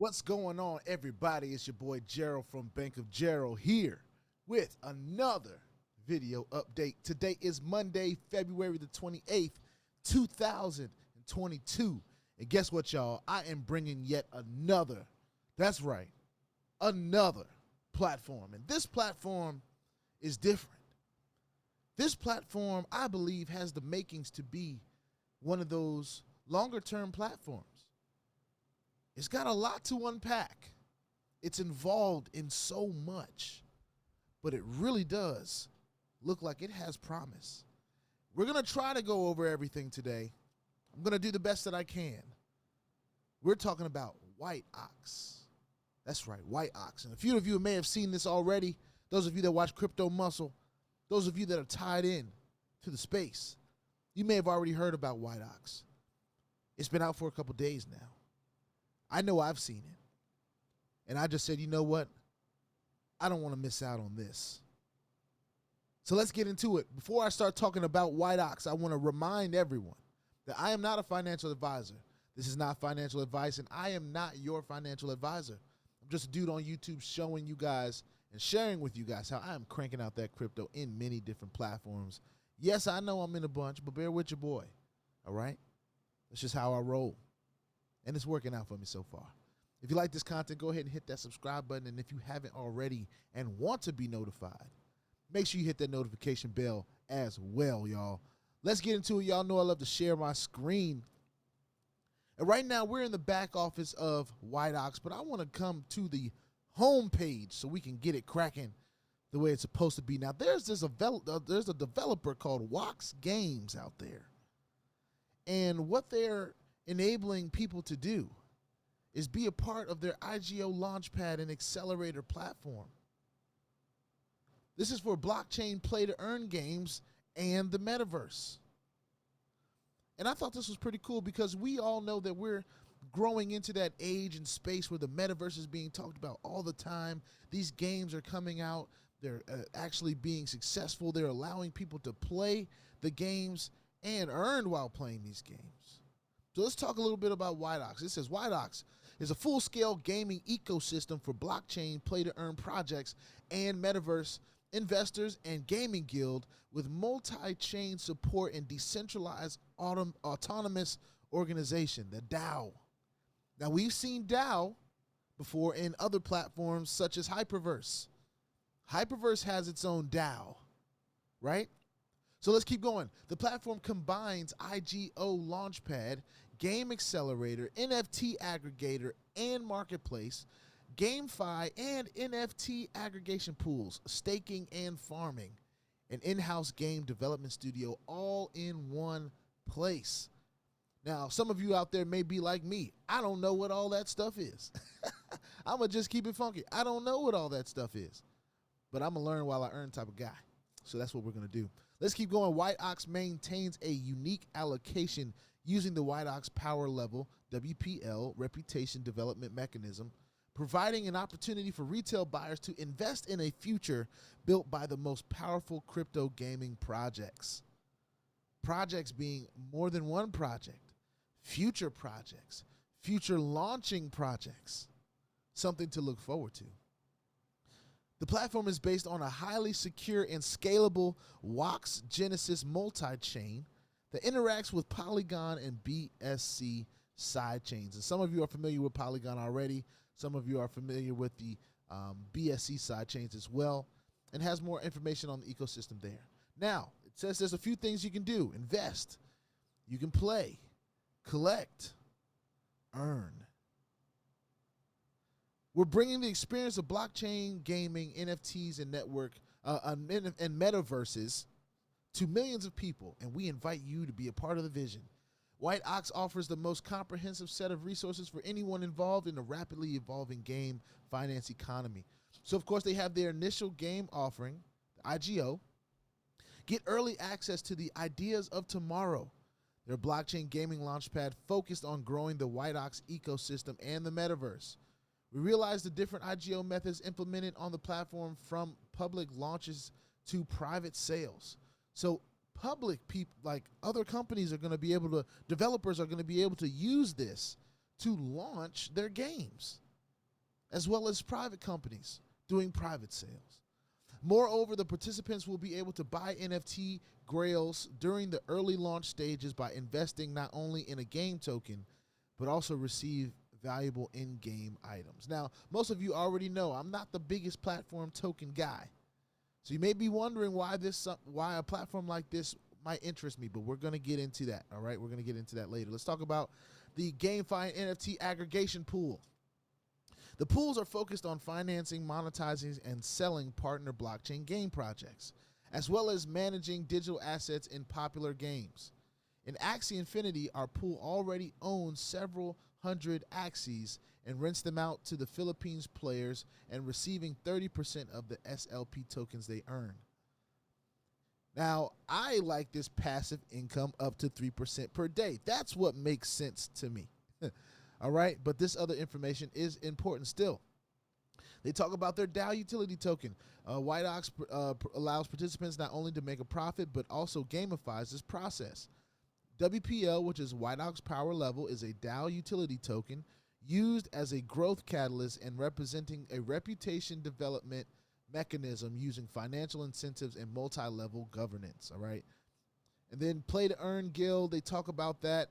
What's going on, everybody? It's your boy Gerald from Bank of Gerald here with another video update. Today is Monday, February the 28th, 2022. And guess what, y'all? I am bringing yet another, that's right, another platform. And this platform is different. This platform, I believe, has the makings to be one of those longer-term platforms. It's got a lot to unpack. It's involved in so much, but it really does look like it has promise. We're going to try to go over everything today. I'm going to do the best that I can. We're talking about Whiteox. That's right, Whiteox. And a few of you may have seen this already. Those of you that watch Crypto Muscle, those of you that are tied in to the space, you may have already heard about Whiteox. It's been out for a couple days now. I know I've seen it. And I just said, you know what? I don't want to miss out on this. So let's get into it. Before I start talking about Whiteox, I want to remind everyone that I am not a financial advisor. This is not financial advice, and I am not your financial advisor. I'm just a dude on YouTube showing you guys and sharing with you guys how I am cranking out that crypto in many different platforms. Yes, I know I'm in a bunch, but bear with your boy. All right? That's just how I roll. And it's working out for me so far. If you like this content, go ahead and hit that subscribe button. And if you haven't already and want to be notified, make sure you hit that notification bell as well, y'all. Let's get into it. Y'all know I love to share my screen. And right now, we're in the back office of Whiteox, but I want to come to the home page so we can get it cracking the way it's supposed to be. Now, there's a developer called Wax Games out there. And what they're enabling people to do is be a part of their IGO Launchpad and Accelerator platform. This is for blockchain play-to-earn games and the metaverse. And I thought this was pretty cool because we all know that we're growing into that age and space where the metaverse is being talked about all the time. These games are coming out. They're actually being successful. They're allowing people to play the games and earn while playing these games. So let's talk a little bit about Whiteox. It says Whiteox is a full-scale gaming ecosystem for blockchain play-to-earn projects and metaverse investors and gaming guild with multi-chain support and decentralized autonomous organization, the Dow. Now, we've seen Dow before in other platforms such as Hyperverse. Hyperverse has its own Dow, right? So let's keep going. The platform combines IGO Launchpad, Game Accelerator, NFT Aggregator, and Marketplace, GameFi, and NFT Aggregation Pools, staking and farming, an in-house game development studio, all in one place. Now, some of you out there may be like me. I don't know what all that stuff is. I'm going to just keep it funky. I don't know what all that stuff is. But I'm a learn while I earn type of guy. So that's what we're going to do. Let's keep going. Whiteox maintains a unique allocation using the Whiteox Power Level, WPL, Reputation Development Mechanism, providing an opportunity for retail buyers to invest in a future built by the most powerful crypto gaming projects. Projects being more than one project, future projects, future launching projects, something to look forward to. The platform is based on a highly secure and scalable Wax Genesis multi-chain that interacts with Polygon and BSC sidechains. And some of you are familiar with Polygon already. Some of you are familiar with the BSC sidechains as well, and has more information on the ecosystem there. Now, it says there's a few things you can do. Invest. You can play, collect, earn. We're bringing the experience of blockchain gaming, NFTs, and network and metaverses to millions of people, and we invite you to be a part of the vision. Whiteox offers the most comprehensive set of resources for anyone involved in a rapidly evolving game finance economy. So, of course, they have their initial game offering, the IGO. Get early access to the ideas of tomorrow. Their blockchain gaming launchpad focused on growing the Whiteox ecosystem and the metaverse. We realize the different IGO methods implemented on the platform from public launches to private sales. So public people, like other companies, are going to be able to, developers are going to be able to use this to launch their games. as well as private companies doing private sales. Moreover, the participants will be able to buy NFT grails during the early launch stages by investing not only in a game token, but also receive valuable in-game items. Now, most of you already know I'm not the biggest platform token guy. So you may be wondering why a platform like this might interest me, but we're going to get into that, all right? We're going to get into that later. Let's talk about the GameFi NFT aggregation pool. The pools are focused on financing, monetizing, and selling partner blockchain game projects, as well as managing digital assets in popular games. In Axie Infinity, our pool already owns several hundred Axies and rents them out to the Philippines players and receiving 30% of the SLP tokens they earn. Now, I like this passive income up to 3% per day. That's what makes sense to me. All right, but this other information is important still. They talk about their Dow Utility Token. Whiteox allows participants not only to make a profit, but also gamifies this process. WPL, which is Whiteox Power Level, is a Dow Utility Token used as a growth catalyst and representing a reputation development mechanism using financial incentives and multi-level governance, all right? And then Play to Earn Guild, they talk about that.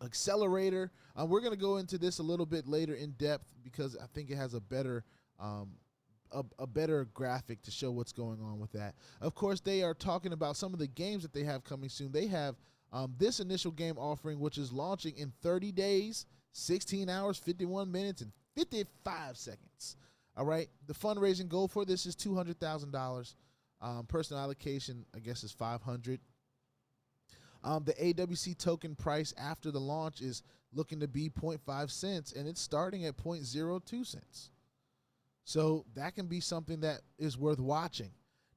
Accelerator, we're going to go into this a little bit later in depth because I think it has a better graphic to show what's going on with that. Of course, they are talking about some of the games that they have coming soon. They have this initial game offering, which is launching in 30 days, 16 hours, 51 minutes, and 55 seconds. All right. The fundraising goal for this is $200,000. Personal allocation, I guess, is $500. The AWC token price after the launch is looking to be 0.5 cents, and it's starting at 0.02 cents. So that can be something that is worth watching.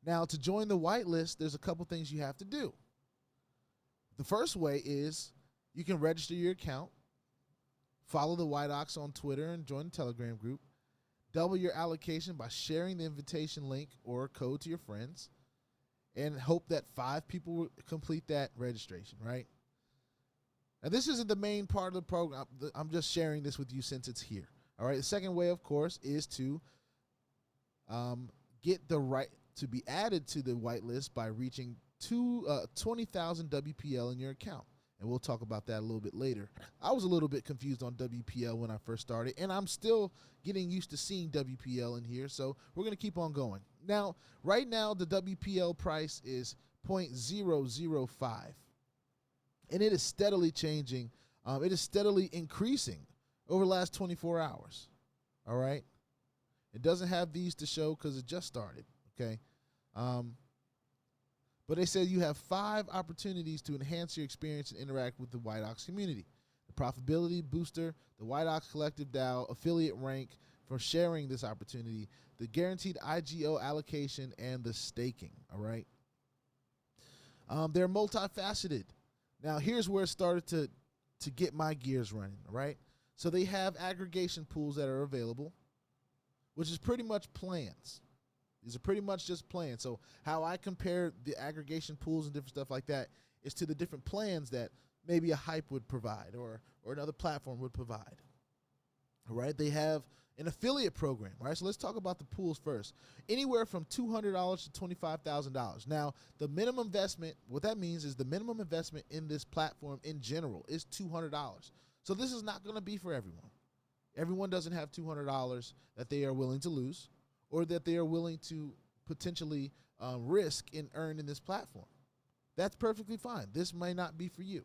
Now, to join the whitelist, there's a couple things you have to do. The first way is you can register your account, follow the Whiteox on Twitter, and join the Telegram group. Double your allocation by sharing the invitation link or code to your friends, and hope that 5 people will complete that registration, right? Now, this isn't the main part of the program. I'm just sharing this with you since it's here. All right. The second way, of course, is to get the right to be added to the whitelist by reaching 20,000 WPL in your account. And we'll talk about that a little bit later. I was a little bit confused on WPL when I first started, and I'm still getting used to seeing WPL in here, so we're going to keep on going. Now, right now, the WPL price is 0.005, and it is steadily changing. It is steadily increasing over the last 24 hours, all right? It doesn't have these to show because it just started, okay? But they said you have 5 opportunities to enhance your experience and interact with the Whiteox community. The Profitability Booster, the Whiteox Collective DAO, affiliate rank for sharing this opportunity, the guaranteed IGO allocation, and the staking, all right? They're multifaceted. Now, here's where it started to get my gears running, all right? So they have aggregation pools that are available, which is pretty much plans. These are pretty much just plans. So how I compare the aggregation pools and different stuff like that is to the different plans that maybe a Hype would provide or another platform would provide. All right, they have an affiliate program. All right, so let's talk about the pools first. Anywhere from $200 to $25,000. Now, the minimum investment, what that means is the minimum investment in this platform in general is $200. So this is not going to be for everyone. Everyone doesn't have $200 that they are willing to lose, or that they are willing to potentially risk and earn in this platform. That's perfectly fine. This may not be for you.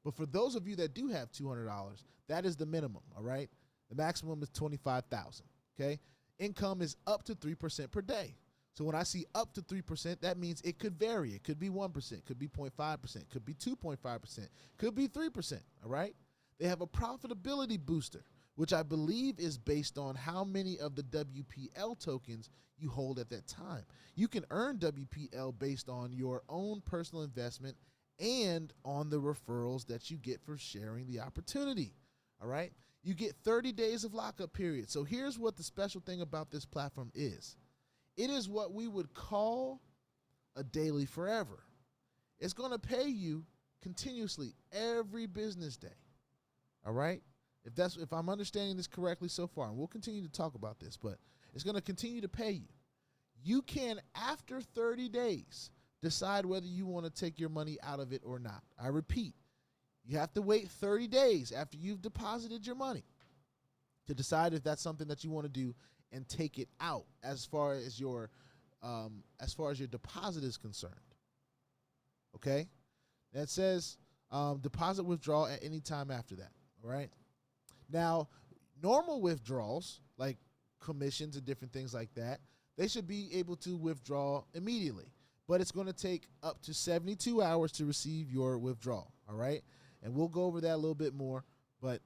But for those of you that do have $200, that is the minimum, all right? The maximum is $25,000, okay? Income is up to 3% per day. So when I see up to 3%, that means it could vary. It could be 1%, could be 0.5%, could be 2.5%, could be 3%, all right? They have a profitability booster, which I believe is based on how many of the WPL tokens you hold at that time. You can earn WPL based on your own personal investment and on the referrals that you get for sharing the opportunity, all right? You get 30 days of lockup period. So here's what the special thing about this platform is. It is what we would call a daily forever. It's going to pay you continuously every business day, all right? If I'm understanding this correctly so far, and we'll continue to talk about this, but it's going to continue to pay you. You can, after 30 days, decide whether you want to take your money out of it or not. I repeat, you have to wait 30 days after you've deposited your money to decide if that's something that you want to do and take it out as far as your deposit is concerned. Okay? That says deposit withdrawal at any time after that. All right? Now, normal withdrawals, like commissions and different things like that, they should be able to withdraw immediately. But it's going to take up to 72 hours to receive your withdrawal. All right? And we'll go over that a little bit more, but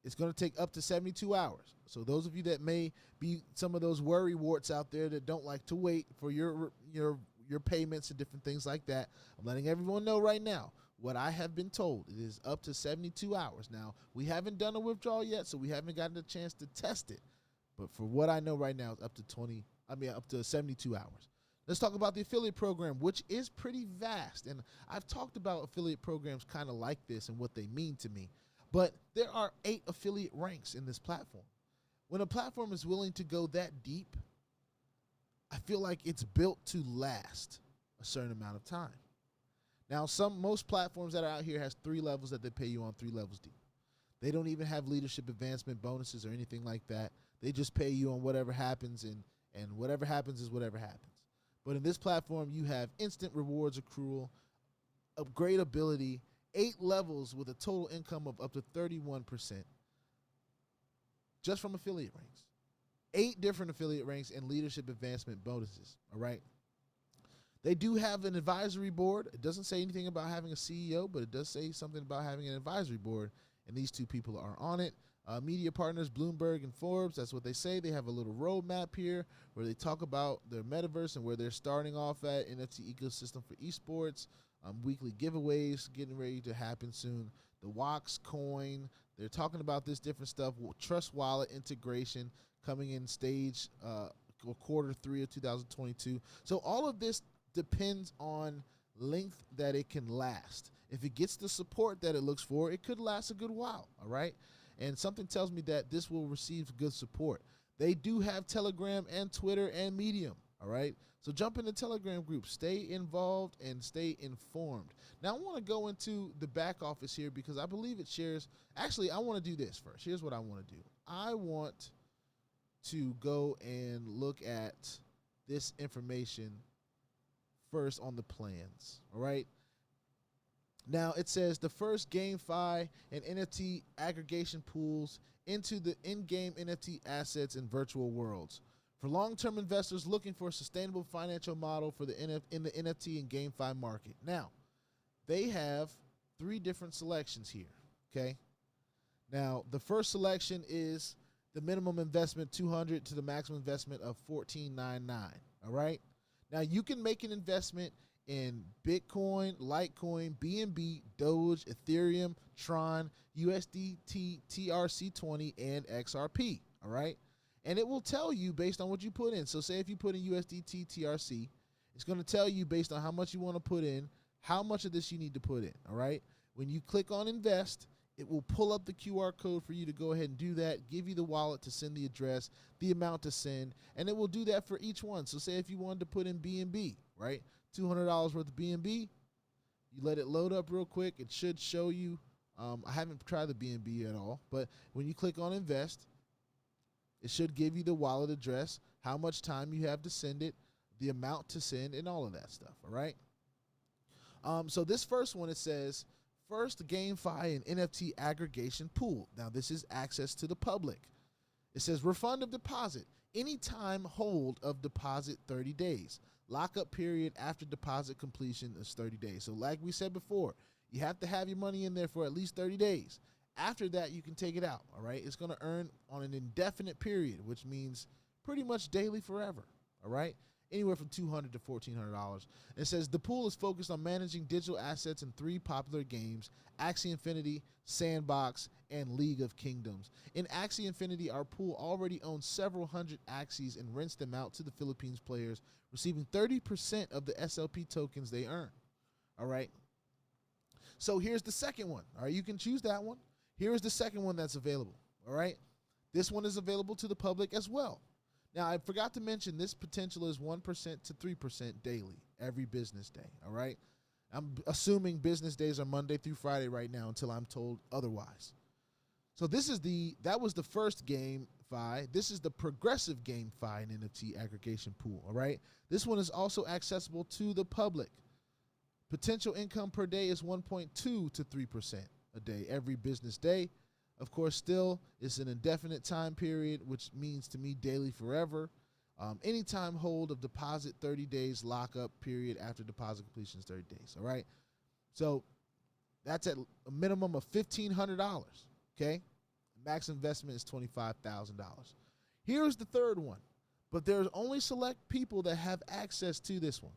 it's going to take up to 72 hours. So those of you that may be some of those worry warts out there that don't like to wait for your payments and different things like that, I'm letting everyone know right now what I have been told. It is up to 72 hours. Now, we haven't done a withdrawal yet, so we haven't gotten a chance to test it. But for what I know right now, it's up to 72 hours. Let's talk about the affiliate program, which is pretty vast. And I've talked about affiliate programs kind of like this and what they mean to me. But there are 8 affiliate ranks in this platform. When a platform is willing to go that deep, I feel like it's built to last a certain amount of time. Now, most platforms that are out here has 3 levels that they pay you on, 3 levels deep. They don't even have leadership advancement bonuses or anything like that. They just pay you on whatever happens, and whatever happens is whatever happens. But in this platform, you have instant rewards accrual, upgradability, 8 levels with a total income of up to 31%, just from affiliate ranks. 8 different affiliate ranks and leadership advancement bonuses, all right? They do have an advisory board. It doesn't say anything about having a CEO, but it does say something about having an advisory board, and these 2 people are on it. Media partners, Bloomberg and Forbes, that's what they say. They have a little roadmap here where they talk about their metaverse and where they're starting off at, NFT ecosystem for esports, weekly giveaways getting ready to happen soon, the Wax coin. They're talking about this different stuff, Trust Wallet integration coming in stage quarter 3 of 2022. So all of this depends on length that it can last. If it gets the support that it looks for, it could last a good while, all right? And something tells me that this will receive good support. They do have Telegram and Twitter and Medium, all right? So jump in the Telegram group. Stay involved and stay informed. Now, I want to go into the back office here because I believe it shares. Actually, I want to do this first. Here's what I want to do. I want to go and look at this information first on the plans, all right? Now, it says the first GameFi and NFT aggregation pools into the in-game NFT assets in virtual worlds. For long-term investors looking for a sustainable financial model for in the NFT and GameFi market. Now, they have 3 different selections here, okay? Now, the first selection is the minimum investment 200 to the maximum investment of 1499, all right? Now, you can make an investment in Bitcoin, Litecoin, BNB, Doge, Ethereum, Tron, USDT, TRC20, and XRP, all right? And it will tell you based on what you put in. So say if you put in USDT, TRC, it's going to tell you based on how much you want to put in, how much of this you need to put in, all right? When you click on invest, it will pull up the QR code for you to go ahead and do that, give you the wallet to send the address, the amount to send, and it will do that for each one. So say if you wanted to put in BNB, right? $200 worth of BNB, you let it load up real quick. It should show you. I haven't tried the BNB at all, but when you click on invest, it should give you the wallet address, how much time you have to send it, the amount to send, and all of that stuff, all right? So this first one, it says, first GameFi and NFT aggregation pool. Now, this is access to the public. It says refund of deposit. Anytime hold of deposit 30 days. Lockup period after deposit completion is 30 days. So like we said before, you have to have your money in there for at least 30 days. After that, you can take it out, all right? It's going to earn on an indefinite period, which means pretty much daily forever, all right? Anywhere from $200 to $1,400. It says the pool is focused on managing digital assets in 3 popular games, Axie Infinity, Sandbox, and League of Kingdoms. In Axie Infinity, our pool already owns several hundred Axies and rents them out to the Philippines players, receiving 30% of the SLP tokens they earn. All right. So here's the second one. All right, you can choose that one. Here is the second one that's available. All right. This one is available to the public as well. Now, I forgot to mention this potential is 1% to 3% daily, every business day. All right. I'm assuming business days are Monday through Friday right now until I'm told otherwise. So that was the first GameFi. This is the progressive GameFi and NFT aggregation pool. All right. This one is also accessible to the public. Potential income per day is 1.2 to 3% a day, every business day. Of course, still, it's an indefinite time period, which means to me daily forever. Anytime hold of deposit 30 days, lockup period after deposit completion is 30 days. All right. So that's at a minimum of $1,500. Okay. Max investment is $25,000. Here's the third one, but there's only select people that have access to this one.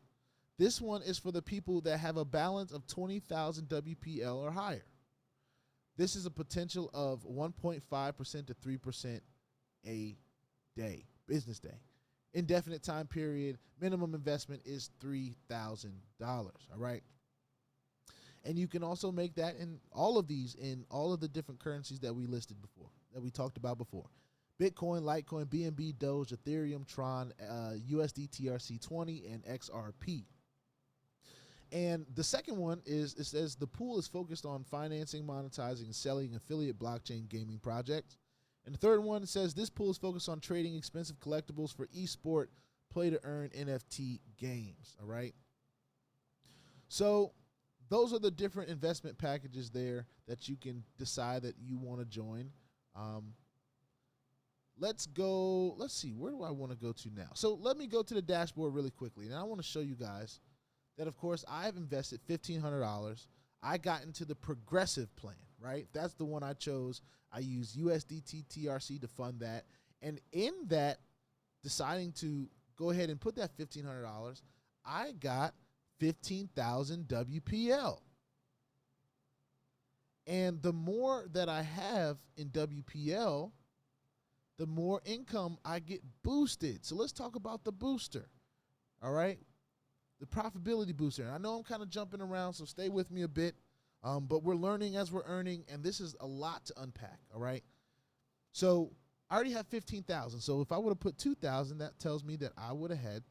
This one is for the people that have a balance of 20,000 WPL or higher. This is a potential of 1.5% to 3% a day, business day. Indefinite time period, minimum investment is $3,000, all right? And you can also make that in all of these, in all of the different currencies that we listed before, that we talked about before. Bitcoin, Litecoin, BNB, Doge, Ethereum, Tron, USD TRC20, and XRP. And the second one is, it says the pool is focused on financing, monetizing, and selling affiliate blockchain gaming projects. And the third one says this pool is focused on trading expensive collectibles for esport play-to-earn NFT games, all right? So those are the different investment packages there that you can decide that you want to join. Let's see, where do I want to go to now? So let me go to the dashboard really quickly, and I want to show you guys that, of course, I've invested $1,500. I got into the progressive plan, right? That's the one I chose. I used USDT TRC to fund that. And in that, deciding to go ahead and put that $1,500, I got 15,000 WPL. And the more that I have in WPL, the more income I get boosted. So let's talk about the booster, all right? The Profitability Booster. And I know I'm kind of jumping around, so stay with me a bit. But we're learning as we're earning, and this is a lot to unpack, all right? So I already have 15,000. So if I would have put 2,000, that tells me that I would have had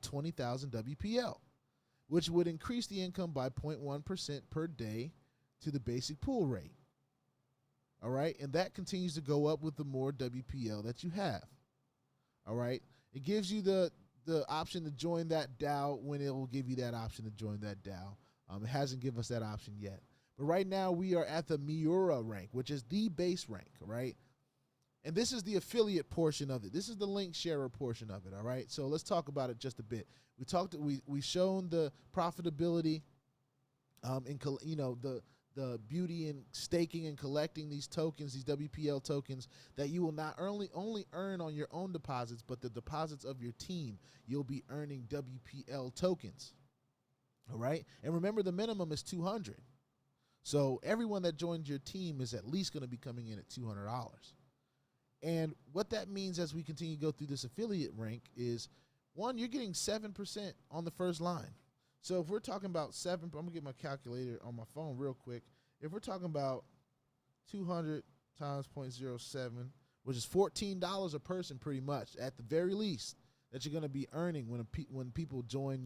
20,000 WPL, which would increase the income by 0.1% per day to the basic pool rate, all right? And that continues to go up with the more WPL that you have, all right? It gives you the option to join that Dow when it will give you that option to join that Dow. It hasn't given us that option yet. But right now we are at the MIDO rank, which is the base rank, right? And this is the affiliate portion of it. This is the link sharer portion of it, all right? So let's talk about it just a bit. We shown the profitability, the beauty in staking and collecting these tokens, these WPL tokens, that you will not only earn on your own deposits, but the deposits of your team. You'll be earning WPL tokens, all right? And remember, the minimum is 200. So everyone that joins your team is at least going to be coming in at $200. And what that means as we continue to go through this affiliate rank is, one, you're getting 7% on the first line. So if we're talking about I'm going to get my calculator on my phone real quick. If we're talking about 200 times 0.07, which is $14 a person pretty much, at the very least, that you're going to be earning when people join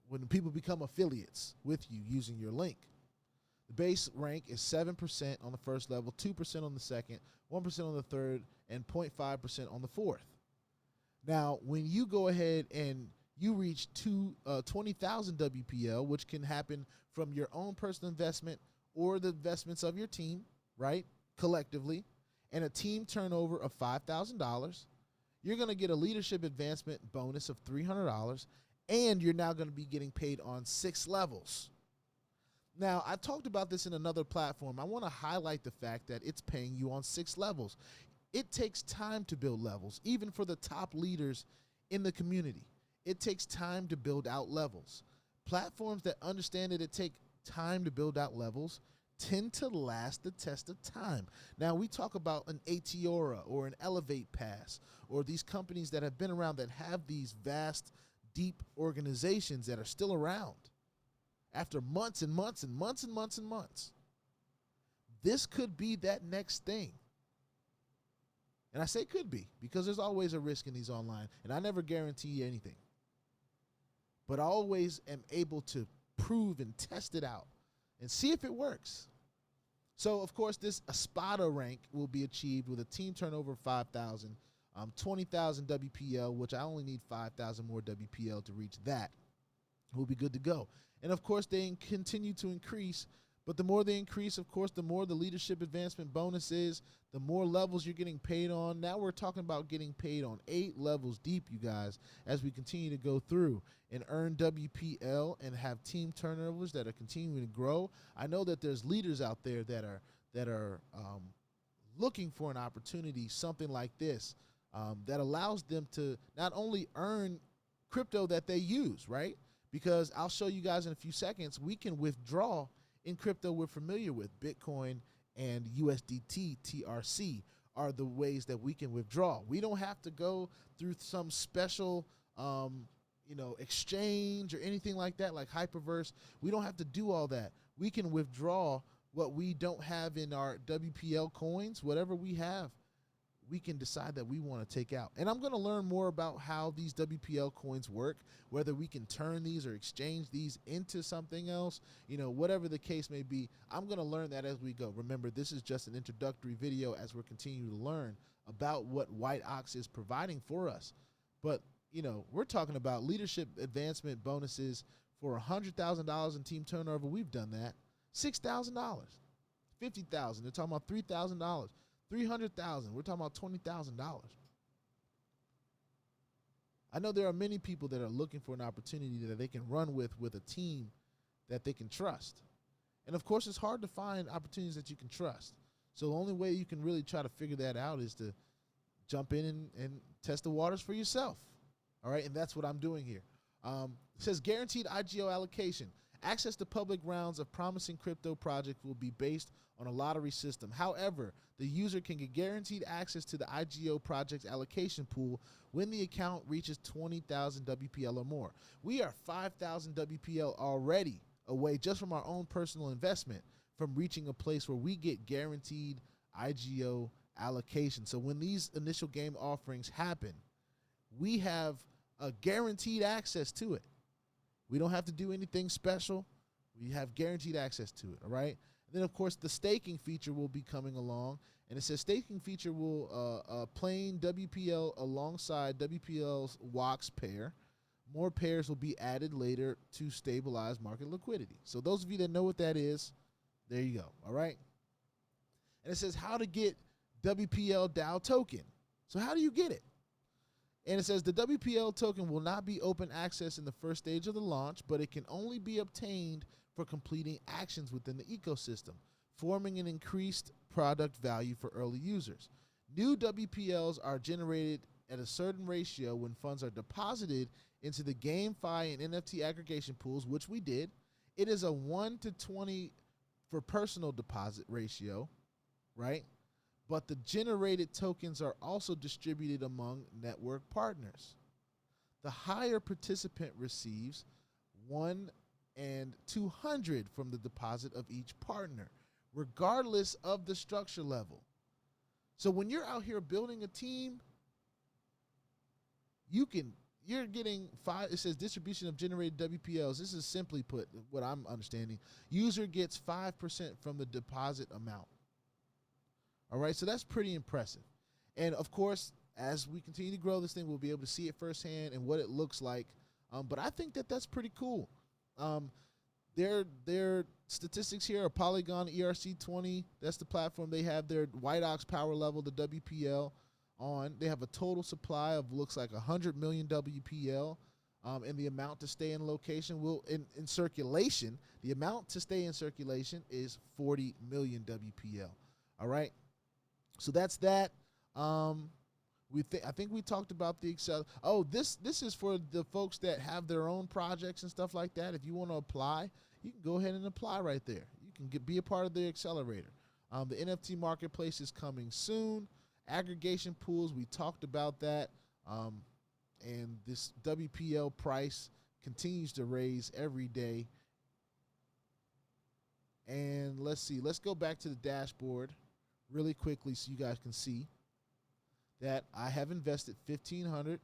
when people become affiliates with you using your link. The base rank is 7% on the first level, 2% on the second, 1% on the third, and 0.5% on the fourth. Now, when you go ahead and you reach 20,000 WPL, which can happen from your own personal investment or the investments of your team, right, collectively, and a team turnover of $5,000, you're going to get a leadership advancement bonus of $300, and you're now going to be getting paid on 6 levels. Now, I talked about this in another platform. I want to highlight the fact that it's paying you on 6 levels. It takes time to build levels, even for the top leaders in the community. It takes time to build out levels. Platforms that understand that it takes time to build out levels tend to last the test of time. Now, we talk about an ATTIORA or an Elevate Pass, or these companies that have been around that have these vast, deep organizations that are still around after months and months and months and months and months. This could be that next thing. And I say could be because there's always a risk in these online, and I never guarantee anything. But I always am able to prove and test it out and see if it works. So, of course, this Espada rank will be achieved with a team turnover of 5,000, 20,000 WPL, which I only need 5,000 more WPL to reach that. We'll be good to go. And, of course, they continue to increase. But the more they increase, of course, the more the leadership advancement bonus is, the more levels you're getting paid on. Now we're talking about getting paid on 8 levels deep, you guys, as we continue to go through and earn WPL and have team turnovers that are continuing to grow. I know that there's leaders out there that are looking for an opportunity, something like this, that allows them to not only earn crypto that they use, right? Because I'll show you guys in a few seconds, we can withdraw in crypto we're familiar with. Bitcoin and USDT, TRC, are the ways that we can withdraw. We don't have to go through some special, exchange or anything like that, like Hyperverse. We don't have to do all that. We can withdraw what we don't have in our WPL coins, whatever we have. We can decide that we want to take out. And I'm going to learn more about how these WPL coins work, whether we can turn these or exchange these into something else, whatever the case may be. I'm going to learn that as we go. Remember, this is just an introductory video as we're continuing to learn about what Whiteox is providing for us. But, we're talking about leadership advancement bonuses for $100,000 in team turnover. We've done that. $6,000, $50,000. They're talking about $3,000. $300,000. We're talking about $20,000. I know there are many people that are looking for an opportunity that they can run with a team that they can trust. And of course, it's hard to find opportunities that you can trust. So the only way you can really try to figure that out is to jump in and test the waters for yourself. All right, and that's what I'm doing here. It says guaranteed IGO allocation. Access to public rounds of promising crypto projects will be based on a lottery system. However, the user can get guaranteed access to the IGO project's allocation pool when the account reaches 20,000 WPL or more. We are 5,000 WPL already away just from our own personal investment from reaching a place where we get guaranteed IGO allocation. So when these initial game offerings happen, we have a guaranteed access to it. We don't have to do anything special. We have guaranteed access to it, all right? And then, of course, the staking feature will be coming along. And it says staking feature will plain WPL alongside WPL's WOX pair. More pairs will be added later to stabilize market liquidity. So those of you that know what that is, there you go, all right? And it says how to get WPL Dow token. So how do you get it? And it says the WPL token will not be open access in the first stage of the launch, but it can only be obtained for completing actions within the ecosystem, forming an increased product value for early users. New WPLs are generated at a certain ratio when funds are deposited into the GameFi and NFT aggregation pools, which we did. It is a 1 to 20 for personal deposit ratio, right? But the generated tokens are also distributed among network partners. The higher participant receives 1 and 200 from the deposit of each partner, regardless of the structure level. So when you're out here building a team, you're getting 5, it says distribution of generated WPLs. This is simply put, what I'm understanding. User gets 5% from the deposit amount. All right, so that's pretty impressive. And of course, as we continue to grow this thing, we'll be able to see it firsthand and what it looks like. But I think that that's pretty cool. Their statistics here are Polygon ERC20. That's the platform they have their Whiteox power level, the WPL, on. They have a total supply of looks like 100 million WPL. And the amount to stay in location in circulation, the amount to stay in circulation is 40 million WPL. All right. So that's that. I think we talked about the Excel. Oh, this is for the folks that have their own projects and stuff like that. If you want to apply, you can go ahead and apply right there. You can be a part of the accelerator. The NFT marketplace is coming soon. Aggregation pools, we talked about that. And this WPL price continues to raise every day. And let's see. Let's go back to the dashboard really quickly so you guys can see that I have invested $1,500.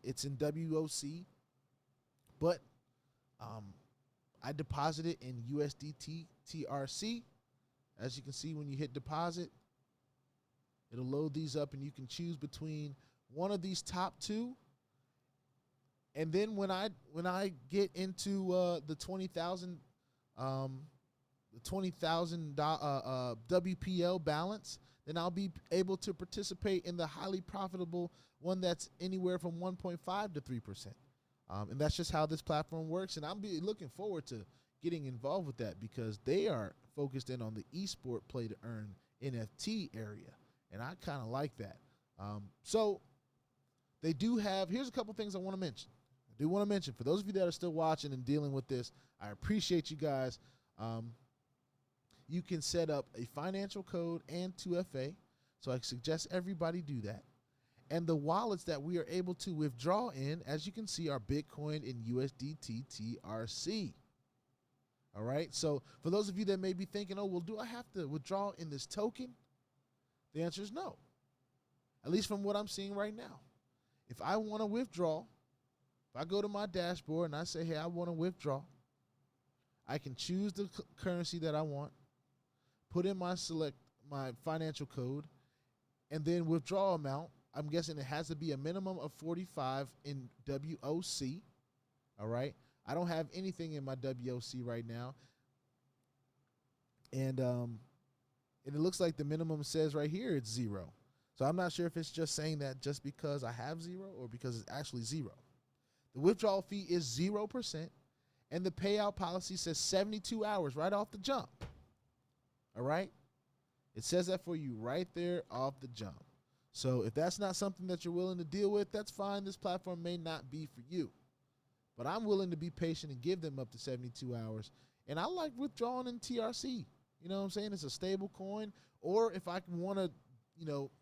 It's in WOC, but I deposited in USDT TRC. As you can see, when you hit deposit, it'll load these up, and you can choose between one of these top two. And then when I get into the 20,000 WPL balance, then I'll be able to participate in the highly profitable one that's anywhere from 1.5 to 3%. And that's just how this platform works. And I'll be looking forward to getting involved with that because they are focused in on the esport play to earn NFT area. And I kind of like that. So they do have, here's a couple things I want to mention. I do want to mention, for those of you that are still watching and dealing with this, I appreciate you guys. You can set up a financial code and 2FA. So I suggest everybody do that. And the wallets that we are able to withdraw in, as you can see, are Bitcoin and USDT TRC. All right. So for those of you that may be thinking, oh, well, do I have to withdraw in this token? The answer is no. At least from what I'm seeing right now. If I want to withdraw, if I go to my dashboard and I say, hey, I want to withdraw, I can choose the currency that I want, put in my financial code, and then withdraw amount. I'm guessing it has to be a minimum of 45 in WOC. All right. I don't have anything in my WOC right now. And it looks like the minimum says right here it's 0. So I'm not sure if it's just saying that just because I have 0 or because it's actually 0. The withdrawal fee is 0%, and the payout policy says 72 hours right off the jump. All right? It says that for you right there off the jump. So if that's not something that you're willing to deal with, that's fine. This platform may not be for you. But I'm willing to be patient and give them up to 72 hours. And I like withdrawing in TRC. You know what I'm saying? It's a stable coin. Or if I want to,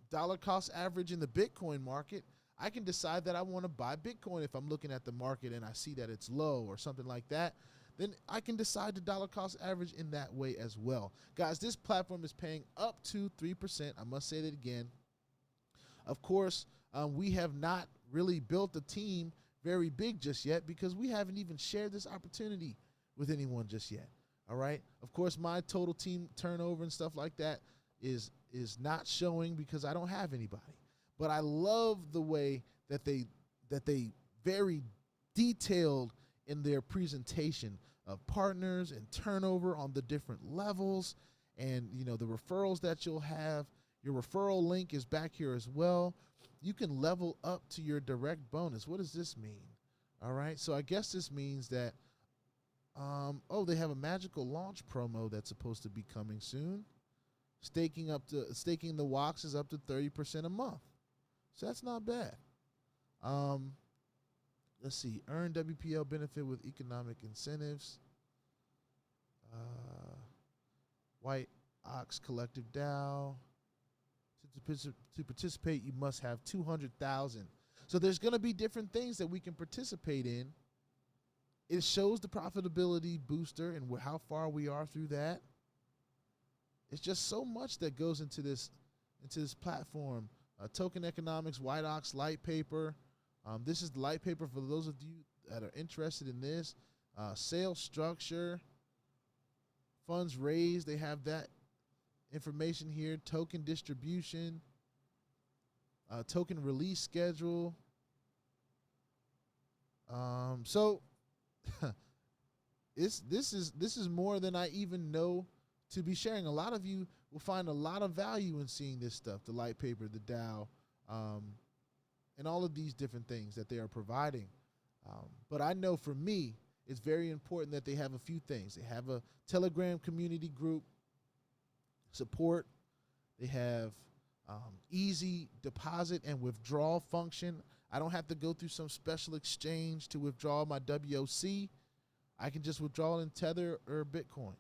dollar cost average in the Bitcoin market, I can decide that I want to buy Bitcoin if I'm looking at the market and I see that it's low or something like that. Then I can decide to dollar cost average in that way as well. Guys, this platform is paying up to 3%. I must say that again. Of course, we have not really built a team very big just yet because we haven't even shared this opportunity with anyone just yet. All right. Of course, my total team turnover and stuff like that is not showing because I don't have anybody. But I love the way that they very detailed in their presentation of partners and turnover on the different levels and the referrals that you'll have. Your referral link is back here as well. You can level up to your direct bonus. What does this mean? All right, so I guess this means that, they have a magical launch promo that's supposed to be coming soon. Staking the WOX is up to 30% a month. So that's not bad. Let's see. Earn WPL benefit with economic incentives. Whiteox collective Dow. To participate, you must have 200,000. So there's going to be different things that we can participate in. It shows the profitability booster and how far we are through that. It's just so much that goes into this platform. Token economics, Whiteox, light paper. This is the light paper for those of you that are interested in this. Sales structure, funds raised. They have that information here. Token distribution, token release schedule. So this is more than I even know to be sharing. A lot of you will find a lot of value in seeing this stuff, the light paper, the Dow, and all of these different things that they are providing. But I know for me, it's very important that they have a few things. They have a Telegram community group support. They have easy deposit and withdrawal function. I don't have to go through some special exchange to withdraw my WOC. I can just withdraw in Tether or Bitcoin.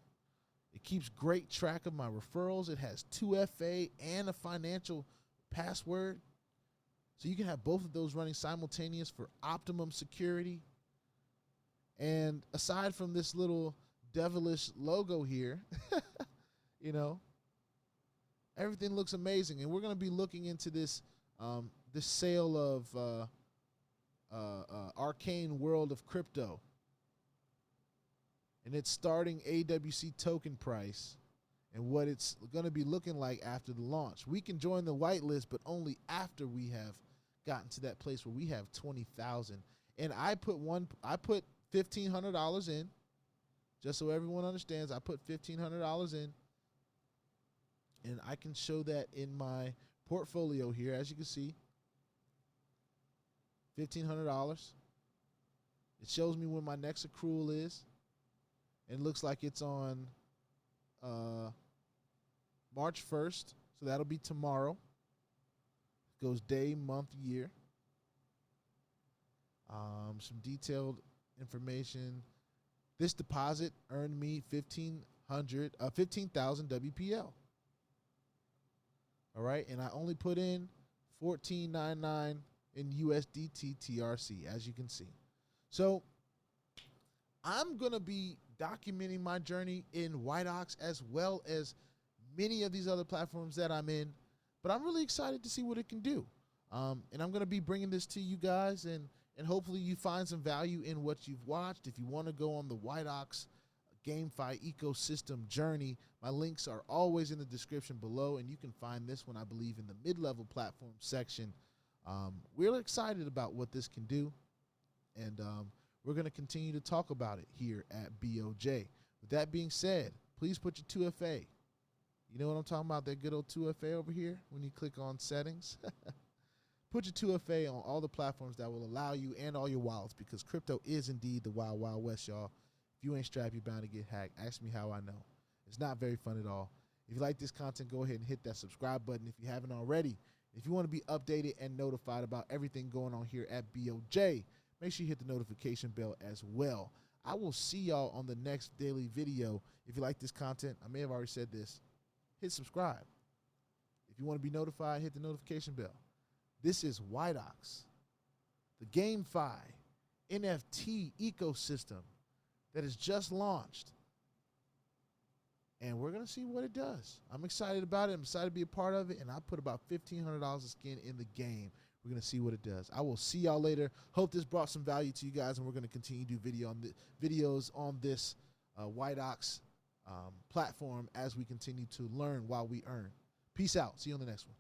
It keeps great track of my referrals. It has 2FA and a financial password. So you can have both of those running simultaneous for optimum security. And aside from this little devilish logo here. You know, everything looks amazing, and we're going to be looking into this this sale of Arcane World of Crypto, and its starting AWC token price and what it's going to be looking like after the launch. We can join the whitelist, but only after we have gotten to that place where we have 20,000. And I put $1,500 in, just so everyone understands. I put $1,500 in, and I can show that in my portfolio here, as you can see. $1,500. It shows me when my next accrual is. It looks like it's on March 1st, so that'll be tomorrow. It goes day, month, year. Some detailed information. This deposit earned me 15,000 WPL. All right, and I only put in $14.99 in USDT TRC, as you can see. So I'm going to be documenting my journey in Whiteox as well as many of these other platforms that I'm in, but I'm really excited to see what it can do. And I'm going to be bringing this to you guys, and hopefully you find some value in what you've watched. If you want to go on the Whiteox GameFi ecosystem journey, my links are always in the description below, and you can find this one, I believe, in the mid-level platform section. We're excited about what this can do, and we're going to continue to talk about it here at BOJ. With that being said, please put your 2FA. You know what I'm talking about, that good old 2FA over here when you click on settings? Put your 2FA on all the platforms that will allow you, and all your wallets, because crypto is indeed the wild, wild west, y'all. If you ain't strapped, you're bound to get hacked. Ask me how I know. It's not very fun at all. If you like this content, go ahead and hit that subscribe button if you haven't already. If you want to be updated and notified about everything going on here at BOJ, make sure you hit the notification bell as well. I will see y'all on the next daily video. If you like this content, I may have already said this, hit subscribe. If you want to be notified, hit the notification bell. This is Whiteox, the GameFi NFT ecosystem that is just launched. And we're going to see what it does. I'm excited about it. I'm excited to be a part of it. And I put about $1,500 of skin in the game. We're going to see what it does. I will see y'all later. Hope this brought some value to you guys. And we're going to continue to do videos on this Whiteox platform as we continue to learn while we earn. Peace out. See you on the next one.